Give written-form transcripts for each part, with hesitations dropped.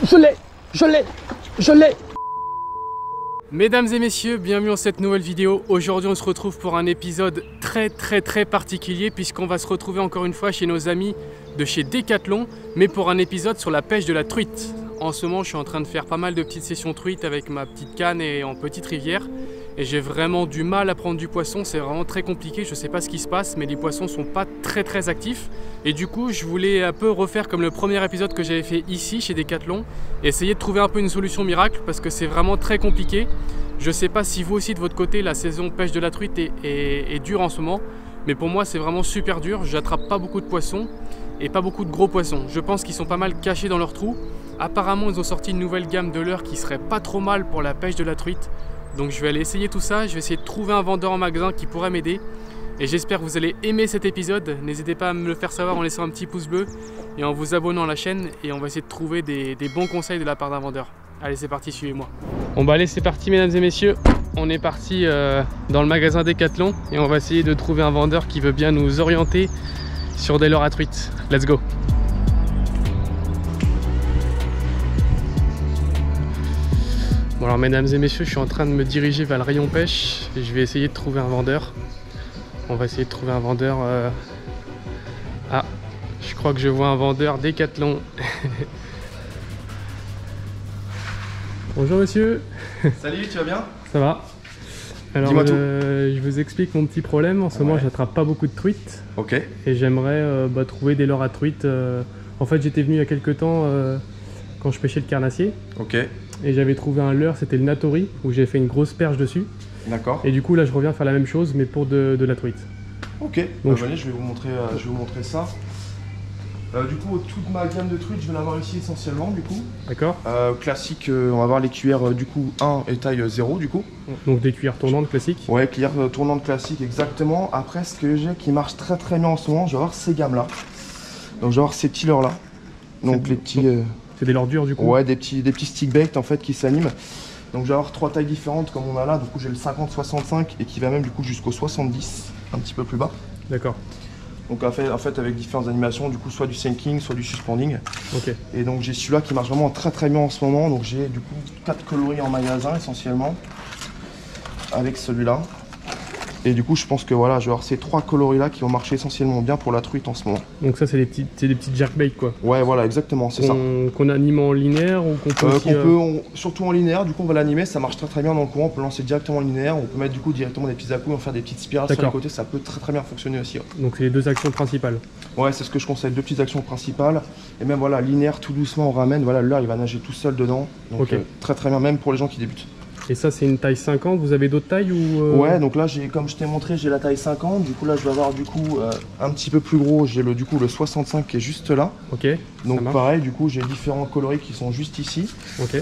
Je l'ai. Mesdames et messieurs, bienvenue dans cette nouvelle vidéo. Aujourd'hui on se retrouve pour un épisode très particulier puisqu'on va se retrouver encore une fois chez nos amis de chez Decathlon, mais pour un épisode sur la pêche de la truite. En ce moment je suis en train de faire pas mal de petites sessions truite avec ma petite canne et en petite rivière. Et j'ai vraiment du mal à prendre du poisson, c'est vraiment très compliqué, je sais pas ce qui se passe, mais les poissons sont pas très actifs. Et du coup, je voulais un peu refaire comme le premier épisode que j'avais fait ici, chez Decathlon, et essayer de trouver un peu une solution miracle, parce que c'est vraiment très compliqué. Je sais pas si vous aussi, de votre côté, la saison pêche de la truite est dure en ce moment, mais pour moi, c'est vraiment super dur. J'attrape pas beaucoup de poissons, et pas beaucoup de gros poissons. Je pense qu'ils sont pas mal cachés dans leurs trous. Apparemment, ils ont sorti une nouvelle gamme de leurres qui serait pas trop mal pour la pêche de la truite. Donc je vais aller essayer tout ça, je vais essayer de trouver un vendeur en magasin qui pourrait m'aider. Et j'espère que vous allez aimer cet épisode. N'hésitez pas à me le faire savoir en laissant un petit pouce bleu et en vous abonnant à la chaîne. Et on va essayer de trouver des bons conseils de la part d'un vendeur. Allez, c'est parti, suivez-moi. Bon bah allez, c'est parti mesdames et messieurs. On est parti dans le magasin Decathlon et on va essayer de trouver un vendeur qui veut bien nous orienter sur des leurres à truite. Let's go. Bon alors mesdames et messieurs, je suis en train de me diriger vers le rayon pêche et je vais essayer de trouver un vendeur. On va essayer de trouver un vendeur. Ah, je crois que je vois un vendeur Decathlon. Bonjour monsieur. Salut, tu vas bien? Ça va? Alors je vous explique mon petit problème. En ce moment, j'attrape pas beaucoup de truites. Ok. Et j'aimerais trouver des leurres à truite. En fait, j'étais venu il y a quelques temps quand je pêchais le carnassier. Ok. Et j'avais trouvé un leurre, c'était le Natori, où j'ai fait une grosse perche dessus. D'accord. Et du coup là je reviens faire la même chose mais pour de la truite. Ok, donc venez, je vais vous montrer ça. Du coup toute ma gamme de truites je vais l'avoir ici essentiellement du coup. D'accord. Classique, on va avoir les cuillères du coup 1 et taille 0 du coup. Donc des cuillères tournantes classiques. Ouais, cuillères tournantes classiques exactement. Après ce que j'ai qui marche très bien en ce moment, je vais avoir ces gammes là. Donc je vais avoir ces petits leurres là. Donc les petits... C'est des leurres durs du coup? Ouais, des petits stick bait en fait qui s'animent. Donc je vais avoir trois tailles différentes comme on a là. Du coup j'ai le 50-65 et qui va même du coup jusqu'au 70, un petit peu plus bas. D'accord. Donc en fait avec différentes animations, du coup soit du sinking, soit du suspending. Ok. Et donc j'ai celui-là qui marche vraiment très bien en ce moment. Donc j'ai du coup 4 coloris en magasin essentiellement avec celui-là. Et du coup je pense que voilà, je vais avoir ces trois coloris là qui vont marcher essentiellement bien pour la truite en ce moment. Donc ça c'est des petites jerkbait quoi. Ouais voilà, exactement, c'est ça. Qu'on anime en linéaire ou qu'on peut aussi, surtout en linéaire, du coup on va l'animer, ça marche très bien dans le courant, on peut lancer directement en linéaire, on peut mettre du coup directement des petits à-coups, on faire des petites spirales sur les côtés, ça peut très bien fonctionner aussi. Ouais. Donc c'est les deux actions principales. Ouais, c'est ce que je conseille, deux petites actions principales. Et même voilà, linéaire tout doucement on ramène, voilà, le leurre il va nager tout seul dedans. Donc très bien, même pour les gens qui débutent. Et ça c'est une taille 50, vous avez d'autres tailles ou Ouais, donc là comme je t'ai montré, j'ai la taille 50, du coup là je vais avoir du coup un petit peu plus gros, j'ai le 65 qui est juste là. Ok. Donc pareil, du coup j'ai différents coloris qui sont juste ici. Ok.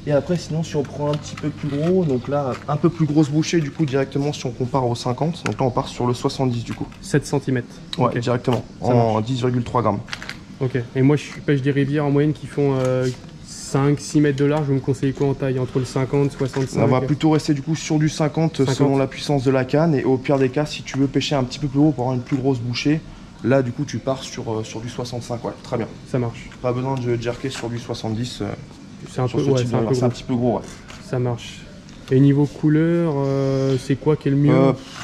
Et après sinon si on prend un petit peu plus gros, donc là un peu plus grosse bouchée du coup directement si on compare au 50, donc là on part sur le 70 du coup. 7 cm. Ouais, directement, en 10,3 grammes. Ok, et moi je pêche des rivières en moyenne qui font 5-6 mètres de large, vous me conseillez quoi en taille? Entre le 50 65? On va plutôt rester du coup sur du 50 selon la puissance de la canne, et au pire des cas si tu veux pêcher un petit peu plus gros pour avoir une plus grosse bouchée, là du coup tu pars sur du 65, ouais, très bien. Ça marche. Pas besoin de jerker sur du 70, c'est un petit peu gros, ouais. Ça marche. Et niveau couleur, c'est quoi qui est le mieux?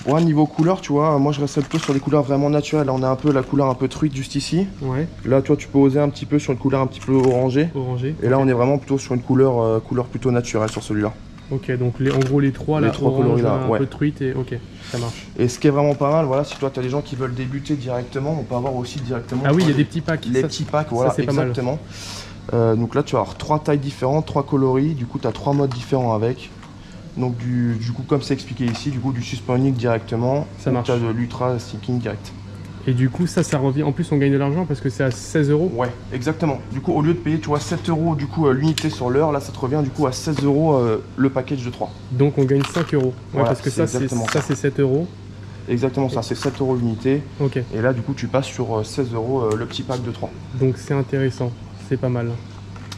Ouais, niveau couleur, tu vois, moi je reste plutôt sur les couleurs vraiment naturelles. Là, on a un peu la couleur un peu truite juste ici. Ouais. Là, tu vois, tu peux oser un petit peu sur une couleur un petit peu orangée. Et là, on est vraiment plutôt sur une couleur plutôt naturelle sur celui-là. Ok, donc en gros les trois coloris là, un peu truite et ok, ça marche. Et ce qui est vraiment pas mal, voilà, si toi tu as des gens qui veulent débuter directement, on peut avoir aussi directement. Ah oui, il y a des petits packs. Les petits packs, voilà, exactement. Donc là, tu vas avoir trois tailles différentes, trois coloris. Du coup, tu as trois modes différents avec. Donc du coup, comme c'est expliqué ici, du coup du suspending directement, ça marche. Tu as de l'ultra sinking direct. Et du coup ça revient, en plus on gagne de l'argent parce que c'est à 16 €. Ouais, exactement. Du coup au lieu de payer tu vois 7 € du coup l'unité sur l'heure, là ça te revient du coup à 16 € le package de 3. Donc on gagne 5 €. Ouais, voilà, parce que ça c'est 7 €. Exactement ça, c'est 7 € l'unité. Ok. Et là du coup tu passes sur 16 € le petit pack de 3. Donc c'est intéressant, c'est pas mal.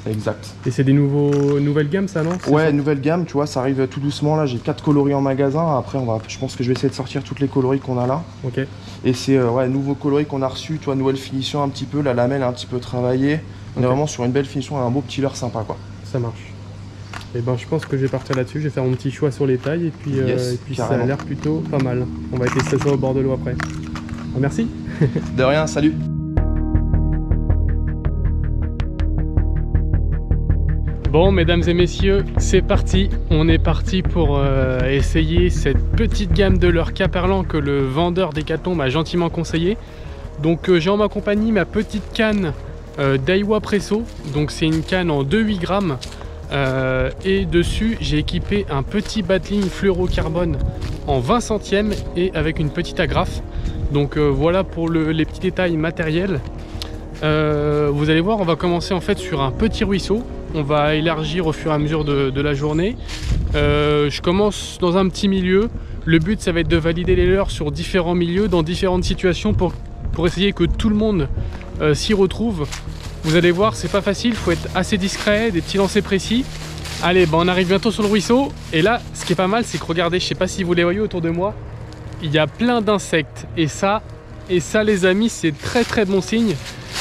Exact. Et c'est des nouvelles gammes ça, non? Ouais, nouvelle gamme, tu vois, ça arrive tout doucement. Là j'ai 4 coloris en magasin. Après je pense que je vais essayer de sortir toutes les coloris qu'on a là. Ok. Et c'est nouveaux coloris qu'on a reçus, tu vois, nouvelle finition un petit peu, la lamelle un petit peu travaillée. On est vraiment sur une belle finition et un beau petit leurre sympa quoi. Ça marche. Et ben je pense que je vais partir là-dessus, je vais faire mon petit choix sur les tailles et puis, ça a l'air plutôt pas mal. On va tester ça au bord de l'eau après. Merci. De rien, salut. Bon, mesdames et messieurs, c'est parti. On est parti pour essayer cette petite gamme de leurre Caperlan que le vendeur Decathlon m'a gentiment conseillé. Donc j'ai en ma compagnie ma petite canne Daiwa Presso. Donc c'est une canne en 2,8 grammes. Et dessus j'ai équipé un petit battling fluorocarbone en 20 centièmes et avec une petite agrafe. Donc voilà pour les petits détails matériels. Vous allez voir, on va commencer en fait sur un petit ruisseau. On va élargir au fur et à mesure de la journée. Je commence dans un petit milieu. Le but, ça va être de valider les leurres sur différents milieux, dans différentes situations pour essayer que tout le monde s'y retrouve. Vous allez voir, c'est pas facile, il faut être assez discret, des petits lancers précis. Allez, on arrive bientôt sur le ruisseau. Et là, ce qui est pas mal, c'est que regardez, je sais pas si vous les voyez autour de moi, il y a plein d'insectes. Et ça les amis, c'est très bon signe.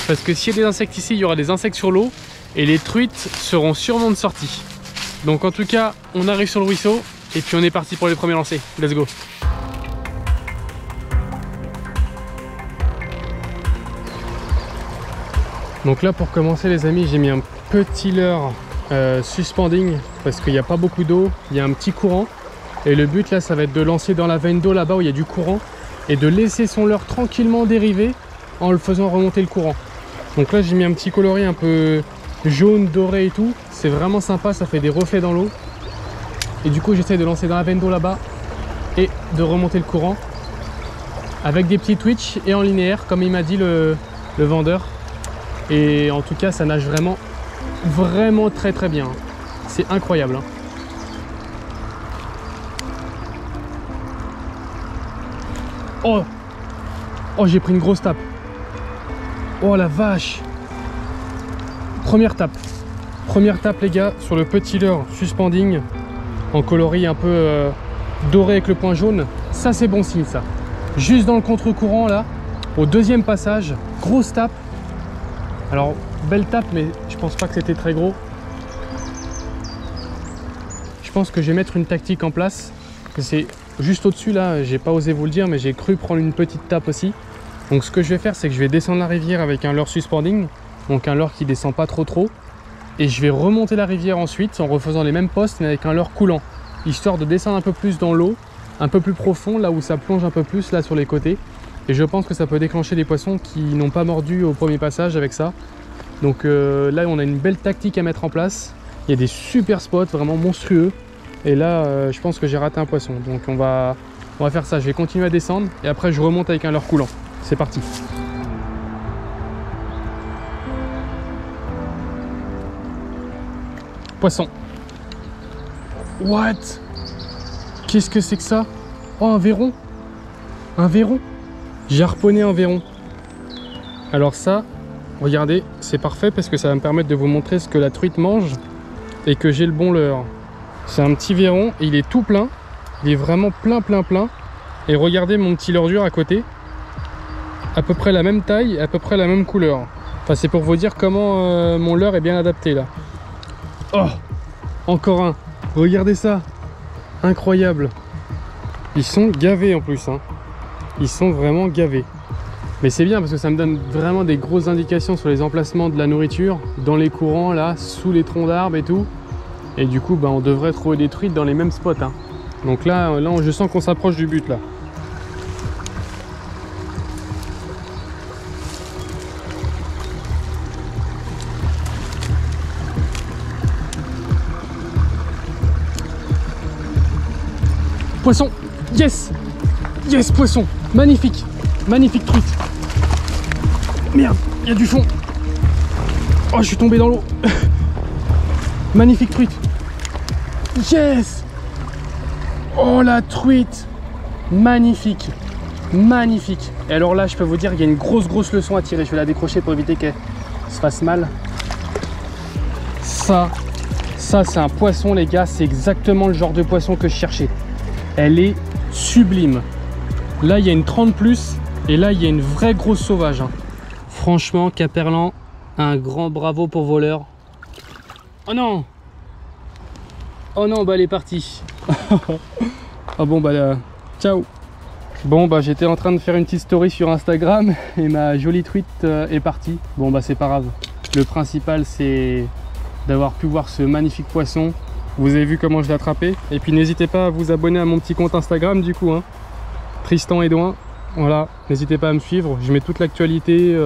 Parce que s'il y a des insectes ici, il y aura des insectes sur l'eau. Et les truites seront sûrement de sortie. Donc en tout cas, on arrive sur le ruisseau et puis on est parti pour les premiers lancers. Let's go. Donc là, pour commencer les amis, j'ai mis un petit leurre suspending parce qu'il n'y a pas beaucoup d'eau, il y a un petit courant. Et le but là, ça va être de lancer dans la veine d'eau là-bas où il y a du courant et de laisser son leurre tranquillement dériver en le faisant remonter le courant. Donc là, j'ai mis un petit coloris un peu jaune, doré et tout, c'est vraiment sympa, ça fait des reflets dans l'eau. Et du coup j'essaie de lancer dans la veine d'eau là-bas et de remonter le courant avec des petits twitch et en linéaire comme il m'a dit le vendeur. Et en tout cas ça nage vraiment très bien, c'est incroyable hein. Oh j'ai pris une grosse tape. Oh la vache. Première tape les gars sur le petit leurre suspending en coloris un peu doré avec le point jaune. Ça c'est bon signe ça. Juste dans le contre-courant là, au deuxième passage, grosse tape. Alors belle tape mais je pense pas que c'était très gros. Je pense que je vais mettre une tactique en place. C'est juste au-dessus là, j'ai pas osé vous le dire mais j'ai cru prendre une petite tape aussi. Donc ce que je vais faire c'est que je vais descendre la rivière avec un leurre suspending. Donc un leurre qui descend pas trop et je vais remonter la rivière ensuite en refaisant les mêmes postes mais avec un leurre coulant, histoire de descendre un peu plus dans l'eau, un peu plus profond là où ça plonge un peu plus là sur les côtés. Et je pense que ça peut déclencher des poissons qui n'ont pas mordu au premier passage avec ça. Donc là on a une belle tactique à mettre en place. Il y a des super spots vraiment monstrueux et là je pense que j'ai raté un poisson. Donc on va faire ça, je vais continuer à descendre et après je remonte avec un leurre coulant. C'est parti. Poisson. What? Qu'est-ce que c'est que ça? Oh, un verron. Un verron. J'ai harponné un verron. Alors ça, regardez, c'est parfait parce que ça va me permettre de vous montrer ce que la truite mange et que j'ai le bon leurre. C'est un petit verron, il est tout plein. Il est vraiment plein. Et regardez mon petit leurre dur à côté. À peu près la même taille, à peu près la même couleur. Enfin, c'est pour vous dire comment mon leurre est bien adapté là. Oh, encore un. Regardez ça. Incroyable. Ils sont gavés en plus hein. Ils sont vraiment gavés. Mais c'est bien parce que ça me donne vraiment des grosses indications sur les emplacements de la nourriture, dans les courants là, sous les troncs d'arbres et tout. Et du coup on devrait trouver des truites dans les mêmes spots hein. Donc là je sens qu'on s'approche du but là. Poisson, yes, yes poisson, magnifique truite. Merde, il y a du fond. Oh, je suis tombé dans l'eau. Magnifique truite. Yes. Oh la truite, magnifique. Et alors là, je peux vous dire qu'il y a une grosse leçon à tirer. Je vais la décrocher pour éviter qu'elle se fasse mal. Ça c'est un poisson les gars, c'est exactement le genre de poisson que je cherchais. Elle est sublime. Là il y a une 30 plus et là il y a une vraie grosse sauvage hein. Franchement Caperlan, Un grand bravo pour voleur. Oh non! Oh non, bah elle est partie. Ah bon bah là, ciao. Bon bah j'étais en train de faire une petite story sur Instagram et ma jolie tweet est partie. Bon bah c'est pas grave. Le principal c'est d'avoir pu voir ce magnifique poisson. Vous avez vu comment je l'ai attrapé. Et puis n'hésitez pas à vous abonner à mon petit compte Instagram du coup, hein. Tristan Edouin. Voilà, n'hésitez pas à me suivre. Je mets toute l'actualité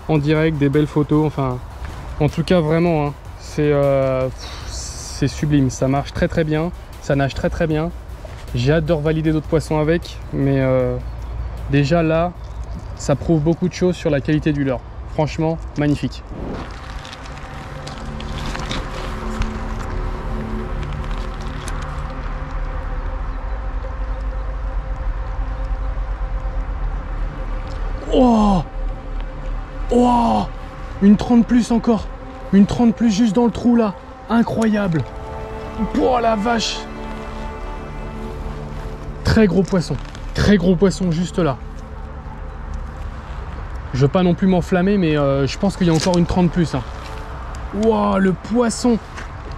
en direct, des belles photos. Enfin, en tout cas vraiment, hein, c'est sublime. Ça marche très très bien. Ça nage très très bien. J'ai hâte de revalider d'autres poissons avec. Mais déjà là, ça prouve beaucoup de choses sur la qualité du leurre. Franchement, magnifique. Oh, oh, une 30 plus encore. Une 30 plus juste dans le trou là. Incroyable. Oh la vache. Très gros poisson juste là. Je veux pas non plus m'enflammer, mais je pense qu'il y a encore une 30 plus. Hein. Wow, le poisson.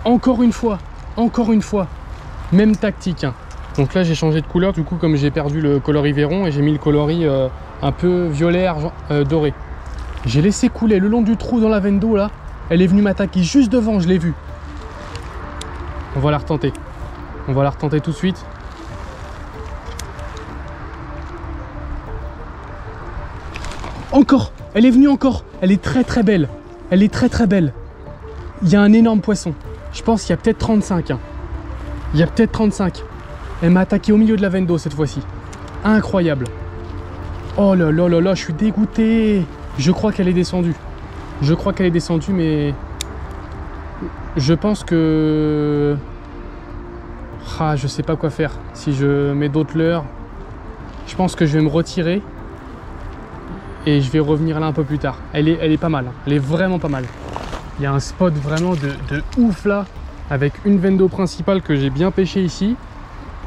Encore une fois. Même tactique. Hein. Donc là j'ai changé de couleur du coup comme j'ai perdu le coloris Véron et j'ai mis le coloris un peu violet doré. J'ai laissé couler le long du trou dans la veine d'eau là. Elle est venue m'attaquer juste devant, je l'ai vue. On va la retenter. On va la retenter tout de suite. Encore, elle est venue encore. Elle est très très belle. Elle est très très belle. Il y a un énorme poisson. Je pense qu'il y a peut-être 35. Hein. Il y a peut-être 35. Elle m'a attaqué au milieu de la veine d'eau cette fois-ci. Incroyable. Oh là là là là, je suis dégoûté. Je crois qu'elle est descendue. Je crois qu'elle est descendue, mais je pense que... Ah, je sais pas quoi faire. Si je mets d'autres leurres, je pense que je vais me retirer. Et je vais revenir là un peu plus tard. Elle est pas mal. Hein. Elle est vraiment pas mal. Il y a un spot vraiment de ouf là. Avec une veine d'eau principale que j'ai bien pêché ici.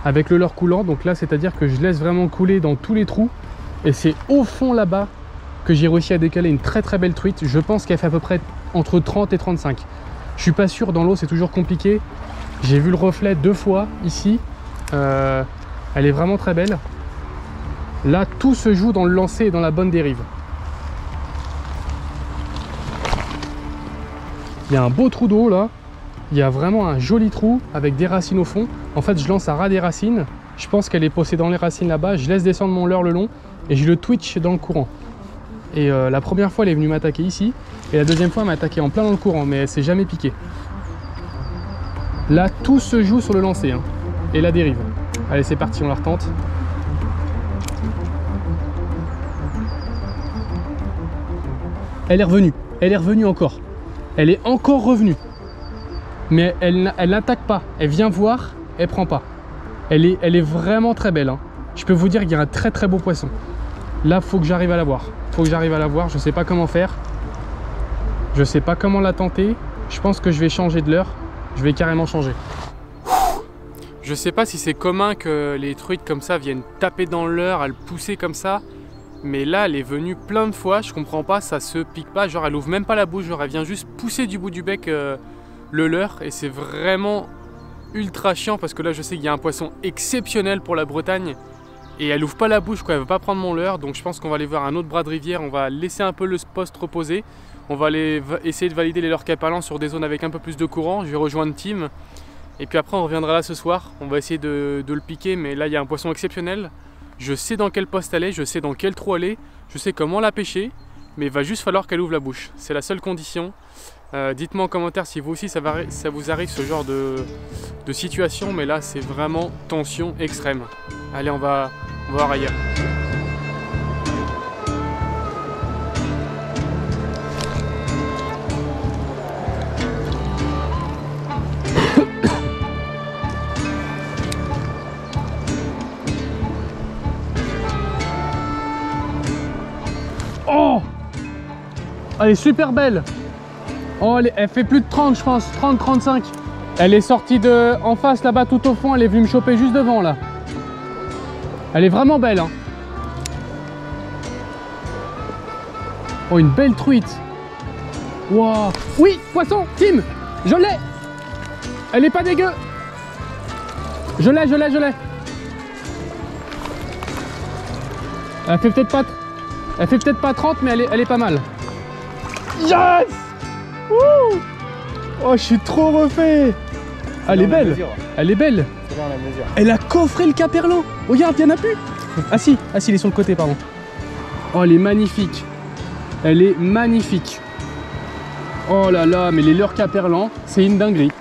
Avec le leurre coulant. Donc là, c'est-à-dire que je laisse vraiment couler dans tous les trous. Et c'est au fond là-bas que j'ai réussi à décaler une très très belle truite. Je pense qu'elle fait à peu près entre 30 et 35. Je suis pas sûr, dans l'eau c'est toujours compliqué. J'ai vu le reflet 2 fois ici. Elle est vraiment très belle. Là, tout se joue dans le lancer et dans la bonne dérive. Il y a un beau trou d'eau là. Il y a vraiment un joli trou avec des racines au fond. En fait, je lance à ras des racines. Je pense qu'elle est posée dans les racines là-bas. Je laisse descendre mon leurre le long et je le twitch dans le courant. Et la première fois, elle est venue m'attaquer ici. Et la deuxième fois, elle m'a attaqué en plein dans le courant, mais elle s'est jamais piquée. Là, tout se joue sur le lancer hein, et la dérive. Allez, c'est parti, on la retente. Elle est revenue encore. Elle est encore revenue. Mais elle n'attaque pas. Elle vient voir, elle prend pas. Elle est vraiment très belle. Hein. Je peux vous dire qu'il y a un très très beau poisson. Là, faut que j'arrive à la voir. Je sais pas comment faire. Je sais pas comment la tenter. Je pense que je vais changer de leurre. Je vais carrément changer. Je sais pas si c'est commun que les truites comme ça viennent taper dans le leurre, à le pousser comme ça. Mais là, elle est venue plein de fois. Je comprends pas, ça se pique pas. Genre, elle ouvre même pas la bouche. Genre, elle vient juste pousser du bout du bec le leurre. Et c'est vraiment ultra chiant parce que là, je sais qu'il y a un poisson exceptionnel pour la Bretagne. Et elle ouvre pas la bouche, quoi. Elle veut pas prendre mon leurre. Donc, je pense qu'on va aller voir un autre bras de rivière. On va laisser un peu le poste reposer. On va aller essayer de valider les leurres capalans sur des zones avec un peu plus de courant. Je vais rejoindre Tim. Et puis après, on reviendra là ce soir. On va essayer de le piquer. Mais là, il y a un poisson exceptionnel. Je sais dans quel poste elle est. Je sais dans quel trou elle est. Je sais comment la pêcher. Mais il va juste falloir qu'elle ouvre la bouche. C'est la seule condition. Dites-moi en commentaire si vous aussi ça vous arrive ce genre de situation. Mais là, c'est vraiment tension extrême. Allez, on va voir ailleurs. Oh, elle est super belle. Oh, elle fait plus de 30 je pense, 30-35. Elle est sortie en face là-bas tout au fond. Elle est venue me choper juste devant là. Elle est vraiment belle hein. Oh, une belle truite. Wow. Oui, poisson, Tim. Je l'ai. Elle est pas dégueu. Je l'ai. Elle fait peut-être pas 30, mais elle est pas mal. Yes. Wouh. Oh, je suis trop refait. Elle est belle. Elle est belle. Elle a coffré le caperlan. Regarde, il n'y en a plus. Ah si, il est sur le côté, pardon. Oh, elle est magnifique. Elle est magnifique. Oh là là, mais les leurres caperlan, c'est une dinguerie.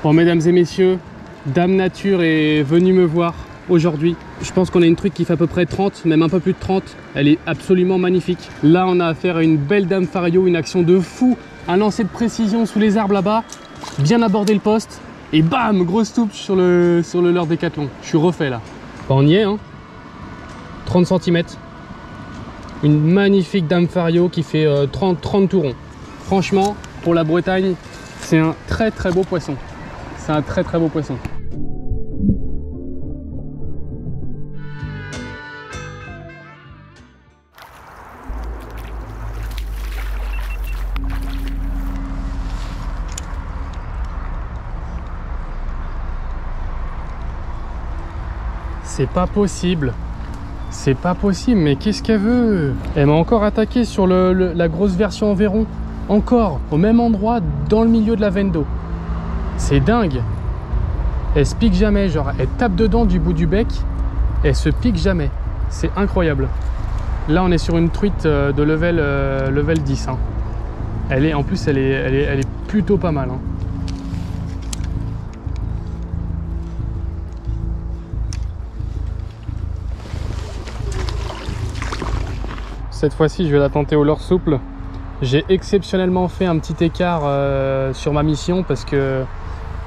Bon, mesdames et messieurs, Dame Nature est venue me voir aujourd'hui. Je pense qu'on a une truite qui fait à peu près 30, même un peu plus de 30. Elle est absolument magnifique. Là, on a affaire à une belle Dame Fario, une action de fou. Un lancer de précision sous les arbres là-bas. Bien aborder le poste. Et bam, grosse touche sur le leurre Décathlon. Je suis refait là. Bah, on y est, hein. 30 cm. Une magnifique Dame Fario qui fait 30 tourons. Franchement, pour la Bretagne, c'est un très beau poisson. C'est un très beau poisson. C'est pas possible. C'est pas possible, mais qu'est-ce qu'elle veut? Elle m'a encore attaqué sur la grosse version en verron. Encore, au même endroit, dans le milieu de la veine d'eau. C'est dingue. Elle se pique jamais, genre elle tape dedans du bout du bec. Elle se pique jamais. C'est incroyable. Là, on est sur une truite de level 10. Hein. En plus, elle est plutôt pas mal. Hein. Cette fois-ci, je vais la tenter au leurre souple. J'ai exceptionnellement fait un petit écart sur ma mission parce que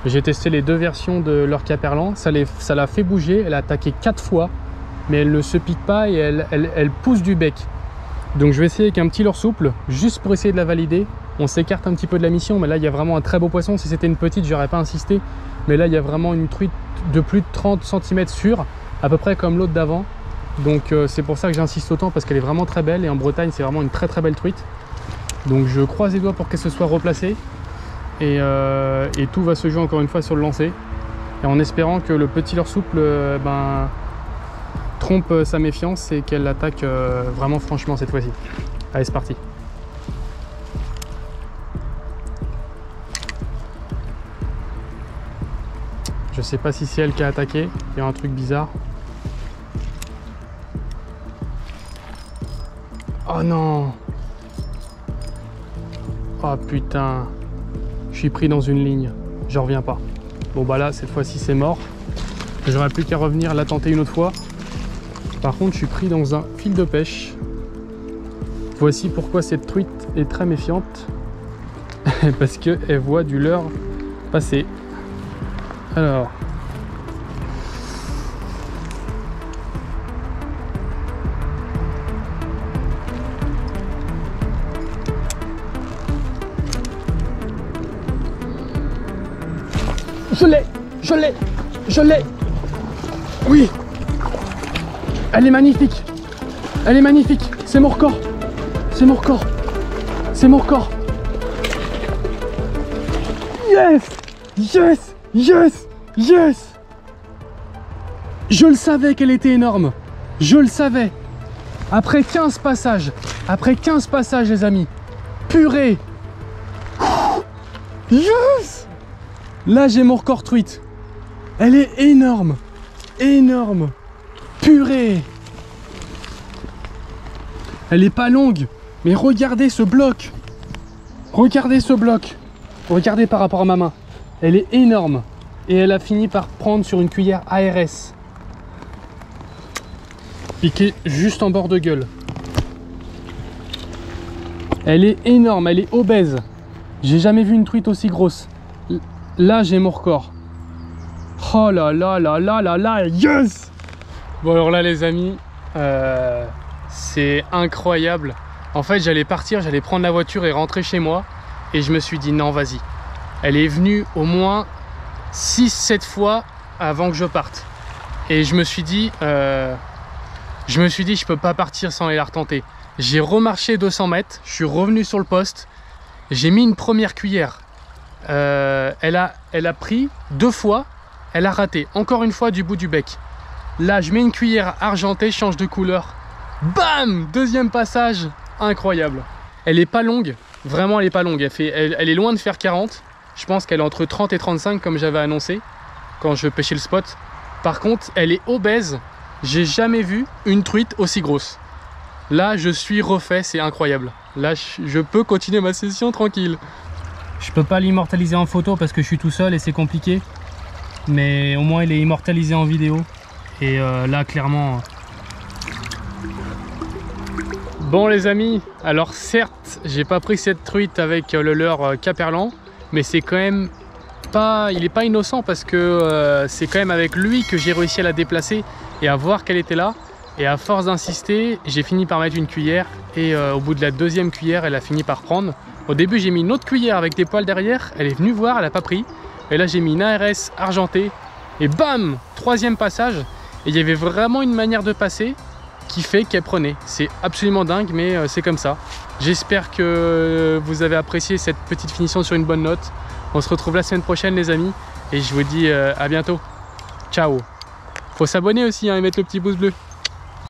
j'ai testé les deux versions de leurre caperlan. Ça l'a fait bouger. Elle a attaqué 4 fois, mais elle ne se pique pas et elle pousse du bec. Donc je vais essayer avec un petit leurre souple, juste pour essayer de la valider. On s'écarte un petit peu de la mission, mais là il y a vraiment un très beau poisson. Si c'était une petite, j'aurais pas insisté. Mais là il y a vraiment une truite de plus de 30 cm sûre, à peu près comme l'autre d'avant. Donc c'est pour ça que j'insiste autant, parce qu'elle est vraiment très belle. Et en Bretagne, c'est vraiment une très belle truite. Donc je croise les doigts pour qu'elle se soit replacée. Et tout va se jouer encore une fois sur le lancer. Et en espérant que le petit leurre souple trompe sa méfiance et qu'elle l'attaque vraiment franchement cette fois-ci. Allez, c'est parti. Je sais pas si c'est elle qui a attaqué. Il y a un truc bizarre. Oh non! Oh putain! Je suis pris dans une ligne. J'en reviens pas. Bon bah là, cette fois-ci, c'est mort. J'aurais plus qu'à revenir la tenter une autre fois. Par contre, je suis pris dans un fil de pêche. Voici pourquoi cette truite est très méfiante. Parce qu'elle voit du leurre passer. Alors... Je l'ai. Oui. Elle est magnifique. C'est mon record. Yes. Je le savais qu'elle était énorme. Je le savais. Après 15 passages, les amis. Purée. Yes. Là, j'ai mon record truite. Elle est énorme. Purée. Elle est pas longue, mais regardez ce bloc. Regardez par rapport à ma main. Elle est énorme. Et elle a fini par prendre sur une cuillère ARS. Piquée juste en bord de gueule. Elle est énorme, elle est obèse. J'ai jamais vu une truite aussi grosse. Là, j'ai mon record. Oh là là, yes! Bon alors là les amis, c'est incroyable. En fait j'allais prendre la voiture et rentrer chez moi. Et je me suis dit non vas-y. Elle est venue au moins 6-7 fois avant que je parte. Et je me suis dit je peux pas partir sans aller la retenter. J'ai remarché 200 mètres, je suis revenu sur le poste. J'ai mis une première cuillère. Elle a pris 2 fois, elle a raté. Encore une fois du bout du bec. Là, je mets une cuillère argentée, change de couleur. Bam! Deuxième passage, incroyable. Elle est pas longue, vraiment elle est pas longue. Elle est loin de faire 40. Je pense qu'elle est entre 30 et 35 comme j'avais annoncé quand je pêchais le spot. Par contre, elle est obèse. J'ai jamais vu une truite aussi grosse. Là, je suis refait, c'est incroyable. Là, je peux continuer ma session tranquille. Je peux pas l'immortaliser en photo parce que je suis tout seul et c'est compliqué. Mais au moins, il est immortalisé en vidéo. Et là, clairement... Bon les amis, alors certes, j'ai pas pris cette truite avec le leurre Caperlan, mais c'est quand même pas... Il est pas innocent parce que c'est quand même avec lui que j'ai réussi à la déplacer et à voir qu'elle était là. Et à force d'insister, j'ai fini par mettre une cuillère et au bout de la deuxième cuillère, elle a fini par prendre. Au début, j'ai mis une autre cuillère avec des poils derrière, elle est venue voir, elle n'a pas pris. Et là, j'ai mis une ARS argentée et bam, troisième passage. Et il y avait vraiment une manière de passer qui fait qu'elle prenait. C'est absolument dingue, mais c'est comme ça. J'espère que vous avez apprécié cette petite finition sur une bonne note. On se retrouve la semaine prochaine les amis et je vous dis à bientôt. Ciao. Faut s'abonner aussi hein, et mettre le petit pouce bleu.